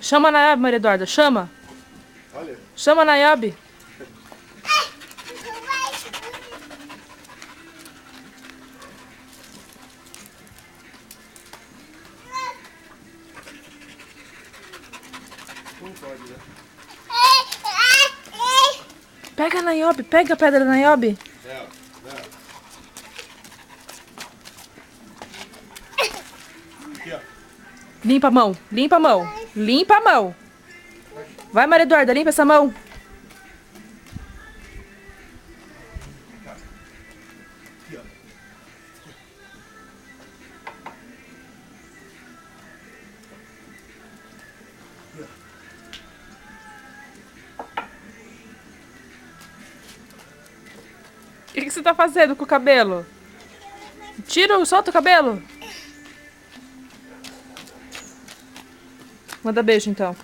Chama a Nayabe, Maria Eduarda, chama. Olha. Chama a Nayabe. Não pode, né? Pega a Nayabe, pega a pedra da Nayabe. Não. Aqui, ó. Limpa a mão, limpa a mão, limpa a mão. Vai, Maria Eduarda, limpa essa mão. Aqui, ó. O que você tá fazendo com o cabelo? Tira, solta o cabelo. Manda beijo, então.